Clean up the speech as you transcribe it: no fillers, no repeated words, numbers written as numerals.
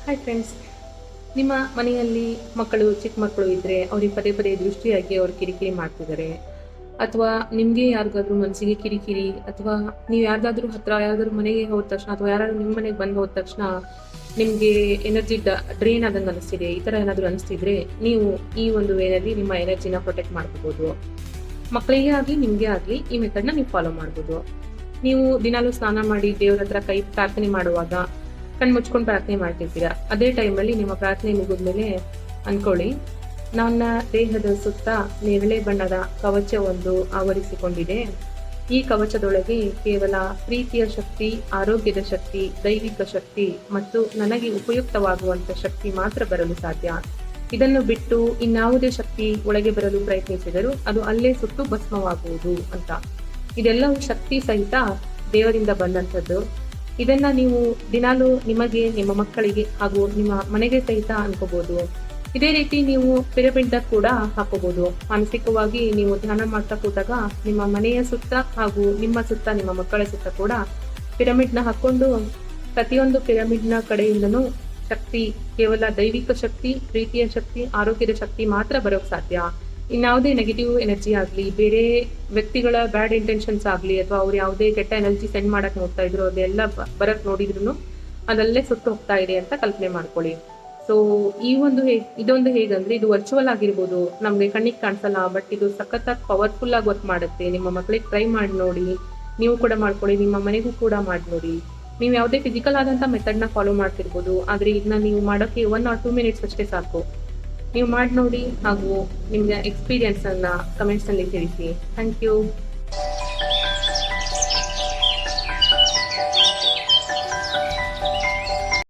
Hi friends, ನಿಮ್ಮ ಮನೆಯಲ್ಲಿ ಮಕ್ಕಳು ಚಿಕ್ಕ ಮಕ್ಕಳು ಇದ್ದರೆ ಅವ್ರಿಗೆ ಪದೇ ಪದೇ ದೃಷ್ಟಿಯಾಗಿ ಅವ್ರು ಕಿರಿಕಿರಿ ಮಾಡ್ತಿದ್ದಾರೆ, ಅಥವಾ ನಿಮಗೆ ಯಾರಿಗಾದ್ರೂ ಮನಸ್ಸಿಗೆ ಕಿರಿಕಿರಿ, ಅಥವಾ ನೀವು ಯಾವ್ದಾದ್ರು ಮನೆಗೆ ಹೋದ ತಕ್ಷಣ ಅಥವಾ ಯಾರಾದ್ರೂ ನಿಮ್ಮ ಮನೆಗೆ ಬಂದು ಹೋದ ತಕ್ಷಣ ನಿಮಗೆ ಎನರ್ಜಿ ಡ್ರೈನ್ ಆದಂಗೆ ಅನಿಸ್ತಿದೆ, ಈ ಥರ ಏನಾದರೂ ಅನಿಸ್ತಿದ್ರೆ ನೀವು ಈ ಒಂದು ವೇನಲ್ಲಿ ನಿಮ್ಮ ಎನರ್ಜಿನ ಪ್ರೊಟೆಕ್ಟ್ ಮಾಡ್ಕೋಬೋದು. ಮಕ್ಕಳಿಗೆ ಆಗಲಿ ನಿಮಗೆ ಆಗಲಿ ಈ ಮೆಥಡ್ನ ನೀವು ಫಾಲೋ ಮಾಡ್ಬೋದು. ನೀವು ದಿನಾಲೂ ಸ್ನಾನ ಮಾಡಿ ದೇವ್ರ ಹತ್ರ ಕೈ ಪ್ರಾರ್ಥನೆ ಮಾಡುವಾಗ ಕಣ್ಣು ಮುಚ್ಕೊಂಡು ಪ್ರಾರ್ಥನೆ ಮಾಡ್ತಿರ್ತೀರಾ. ಅದೇ ಟೈಮಲ್ಲಿ ನಿಮ್ಮ ಪ್ರಾರ್ಥನೆ ಮುಗಿದ್ಮೇಲೆ ಅನ್ಕೊಳ್ಳಿ, ನನ್ನ ದೇಹದ ಸುತ್ತ ನೇರಳೆ ಬಣ್ಣದ ಕವಚವೊಂದು ಆವರಿಸಿಕೊಂಡಿದೆ. ಈ ಕವಚದೊಳಗೆ ಕೇವಲ ಪ್ರೀತಿಯ ಶಕ್ತಿ, ಆರೋಗ್ಯದ ಶಕ್ತಿ, ದೈವಿಕ ಶಕ್ತಿ ಮತ್ತು ನನಗೆ ಉಪಯುಕ್ತವಾಗುವಂತ ಶಕ್ತಿ ಮಾತ್ರ ಬರಲು ಸಾಧ್ಯ. ಇದನ್ನು ಬಿಟ್ಟು ಇನ್ಯಾವುದೇ ಶಕ್ತಿ ಒಳಗೆ ಬರಲು ಪ್ರಯತ್ನಿಸಿದರೂ ಅದು ಅಲ್ಲೇ ಸುಟ್ಟು ಭಸ್ಮವಾಗುವುದು ಅಂತ. ಇದೆಲ್ಲವೂ ಶಕ್ತಿ ಸಹಿತ ದೇವರಿಂದ ಬಂದಂಥದ್ದು. ಇದನ್ನ ನೀವು ದಿನಾಲೂ ನಿಮಗೆ, ನಿಮ್ಮ ಮಕ್ಕಳಿಗೆ ಹಾಗೂ ನಿಮ್ಮ ಮನೆಗೆ ಸಹಿತ ಅನ್ಕೋಬಹುದು. ಇದೇ ರೀತಿ ನೀವು ಪಿರಮಿಡ್ ಕೂಡ ಹಾಕೋಬಹುದು. ಮಾನಸಿಕವಾಗಿ ನೀವು ಧ್ಯಾನ ಮಾಡ್ತಾ ಕೂತಾಗ ನಿಮ್ಮ ಮನೆಯ ಸುತ್ತ ಹಾಗೂ ನಿಮ್ಮ ಸುತ್ತ, ನಿಮ್ಮ ಮಕ್ಕಳ ಸುತ್ತ ಕೂಡ ಪಿರಮಿಡ್ನ ಹಾಕೊಂಡು ಪ್ರತಿಯೊಂದು ಪಿರಮಿಡ್ನ ಕಡೆಯಿಂದನೂ ಶಕ್ತಿ, ಕೇವಲ ದೈವಿಕ ಶಕ್ತಿ, ಪ್ರೀತಿಯ ಶಕ್ತಿ, ಆರೋಗ್ಯದ ಶಕ್ತಿ ಮಾತ್ರ ಬರೋಕ್ ಸಾಧ್ಯ. ಇನ್ಯಾವುದೇ ನೆಗೆಟಿವ್ ಎನರ್ಜಿ ಆಗಲಿ, ಬೇರೆ ವ್ಯಕ್ತಿಗಳ ಬ್ಯಾಡ್ ಇಂಟೆನ್ಷನ್ಸ್ ಆಗಲಿ, ಅಥವಾ ಅವ್ರು ಯಾವುದೇ ಕೆಟ್ಟ ಎನರ್ಜಿ ಸೆಂಡ್ ಮಾಡಕ್ ನೋಡ್ತಾ ಇದ್ರು ಅದೆಲ್ಲ ಬರಕ್ ನೋಡಿದ್ರು ಅದಲ್ಲೇ ಸುಟ್ಟು ಹೋಗ್ತಾ ಇದೆ ಅಂತ ಕಲ್ಪನೆ ಮಾಡ್ಕೊಳ್ಳಿ. ಸೊ ಇದೊಂದು ಹೇಗಂದ್ರೆ, ಇದು ವರ್ಚುವಲ್ ಆಗಿರ್ಬೋದು, ನಮ್ಗೆ ಕಣ್ಣಿಗೆ ಕಾಣಿಸಲ್ಲ, ಬಟ್ ಇದು ಸಖತ್ತಾಗಿ ಪವರ್ಫುಲ್ ಆಗಿ ವರ್ಕ್ ಮಾಡುತ್ತೆ. ನಿಮ್ಮ ಮಕ್ಕಳಿಗೆ ಟ್ರೈ ಮಾಡಿ ನೋಡಿ, ನೀವು ಕೂಡ ಮಾಡ್ಕೊಳ್ಳಿ, ನಿಮ್ಮ ಮನೆಗೂ ಕೂಡ ಮಾಡಿ ನೋಡಿ. ನೀವು ಯಾವುದೇ ಫಿಸಿಕಲ್ ಆದಂತ ಮೆಥಡ್ನ ಫಾಲೋ ಮಾಡ್ತಿರ್ಬೋದು, ಆದ್ರೆ ಇದನ್ನ ನೀವು ಮಾಡೋಕೆ 1 or 2 minutes ಅಷ್ಟೇ ಸಾಕು. ನೀವು ಮಾಡಿ ನೋಡಿ ಹಾಗೂ ನಿಮ್ಗೆ ಎಕ್ಸ್ಪೀರಿಯನ್ಸ್ ಅನ್ನ ಕಮೆಂಟ್ಸ್ ನಲ್ಲಿ ತಿಳಿಸಿ. Thank you.